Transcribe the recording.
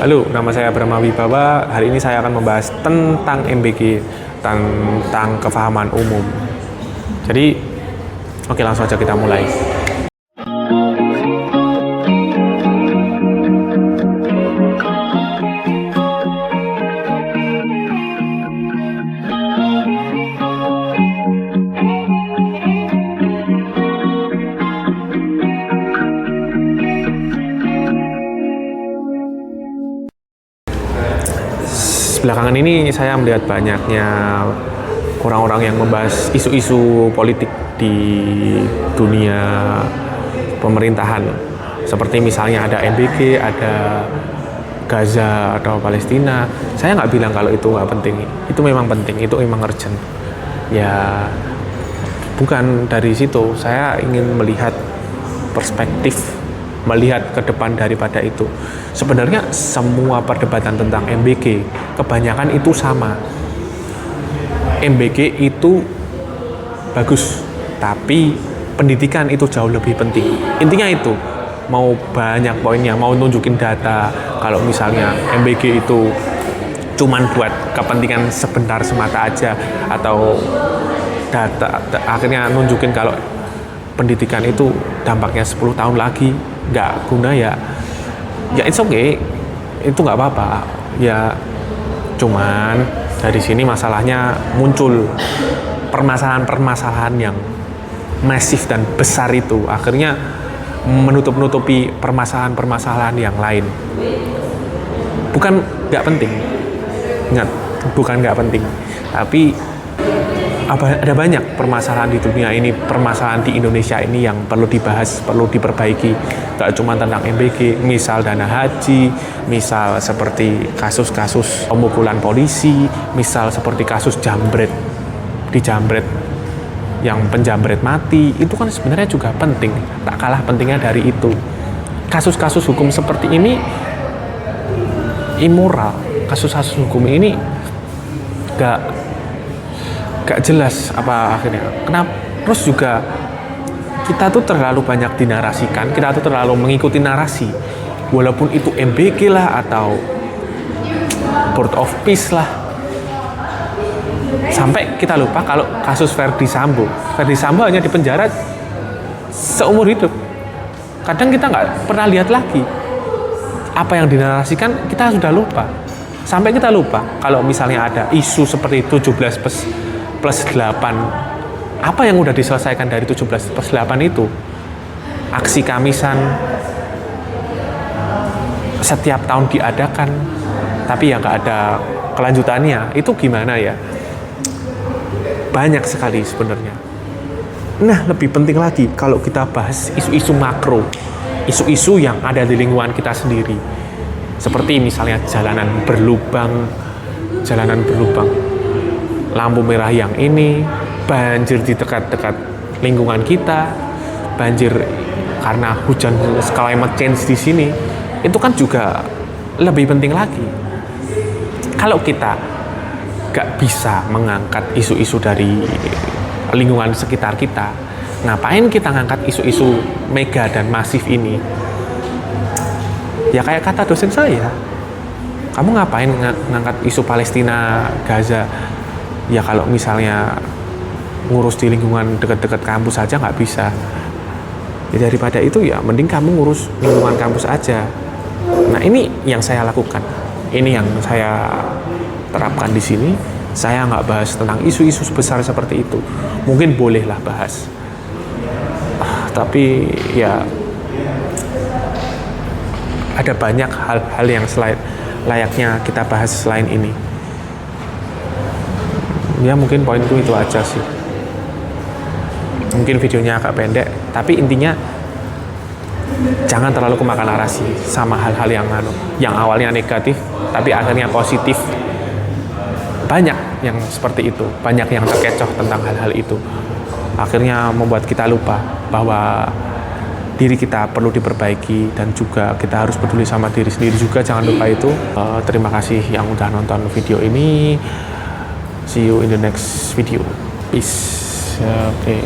Halo, nama saya Brahma Wibawa. Hari ini saya akan membahas tentang MBG, tentang kefahaman umum. Jadi, oke, langsung aja kita mulai. Belakangan ini saya melihat banyaknya orang-orang yang membahas isu-isu politik di dunia pemerintahan. Seperti misalnya ada MBG, ada Gaza atau Palestina. Saya nggak bilang kalau itu nggak penting. Itu memang penting, itu memang urgent. Ya, bukan dari situ. Saya ingin melihat perspektif, melihat ke depan daripada itu. Sebenarnya semua perdebatan tentang MBG kebanyakan itu sama. MBG itu bagus, tapi pendidikan itu jauh lebih penting. Intinya itu, mau banyak poinnya, mau nunjukin data. Kalau misalnya MBG itu cuman buat kepentingan sebentar semata aja, atau data akhirnya nunjukin kalau pendidikan itu dampaknya 10 tahun lagi nggak guna, ya it's okay, itu nggak apa-apa ya. Cuman dari sini masalahnya muncul permasalahan-permasalahan yang masif dan besar, itu akhirnya menutup-nutupi permasalahan-permasalahan yang lain. Bukan nggak penting, ingat, bukan nggak penting, tapi ada banyak permasalahan di dunia ini, permasalahan di Indonesia ini yang perlu dibahas, perlu diperbaiki. Gak cuma tentang MBG, misal dana haji, misal seperti kasus-kasus pemukulan polisi, misal seperti kasus jambret, dijambret, yang penjambret mati, itu kan sebenarnya juga penting, tak kalah pentingnya dari itu. Kasus-kasus hukum seperti ini immoral, kasus-kasus hukum ini gak jelas apa akhirnya. Kenapa? Terus juga kita tuh terlalu banyak dinarasikan, kita tuh terlalu mengikuti narasi, walaupun itu MBG lah atau Board of Peace lah, sampai kita lupa kalau kasus Verdi Sambo hanya dipenjara seumur hidup. Kadang kita nggak pernah lihat lagi apa yang dinarasikan, kita sudah lupa. Sampai kita lupa kalau misalnya ada isu seperti 17+8, apa yang udah diselesaikan dari 17+8 itu? Aksi Kamisan setiap tahun diadakan, tapi ya nggak ada kelanjutannya. Itu gimana ya? Banyak sekali sebenarnya. Nah, lebih penting lagi kalau kita bahas isu-isu makro, isu-isu yang ada di lingkungan kita sendiri. Seperti misalnya jalanan berlubang, lampu merah yang ini, banjir di dekat-dekat lingkungan kita, banjir karena hujan, climate change di sini, itu kan juga lebih penting lagi. Kalau kita gak bisa mengangkat isu-isu dari lingkungan sekitar kita, ngapain kita ngangkat isu-isu mega dan masif ini? Ya kayak kata dosen saya, kamu ngapain ngangkat isu Palestina, Gaza? Ya kalau misalnya ngurus di lingkungan dekat-dekat kampus aja nggak bisa, ya daripada itu ya mending kamu ngurus lingkungan kampus aja. Nah, ini yang saya lakukan, ini yang saya terapkan di sini. Saya nggak bahas tentang isu-isu besar seperti itu, mungkin bolehlah bahas, tapi ya ada banyak hal-hal yang layaknya kita bahas selain ini. Ya mungkin poinku itu aja sih. Mungkin videonya agak pendek, tapi intinya jangan terlalu kemakan narasi sama hal-hal yang awalnya negatif tapi akhirnya positif. Banyak yang seperti itu, banyak yang terkecoh tentang hal-hal itu, akhirnya membuat kita lupa bahwa diri kita perlu diperbaiki, dan juga kita harus peduli sama diri sendiri juga, jangan lupa itu. Terima kasih yang udah nonton video ini. See you in the next video. Peace. Okay.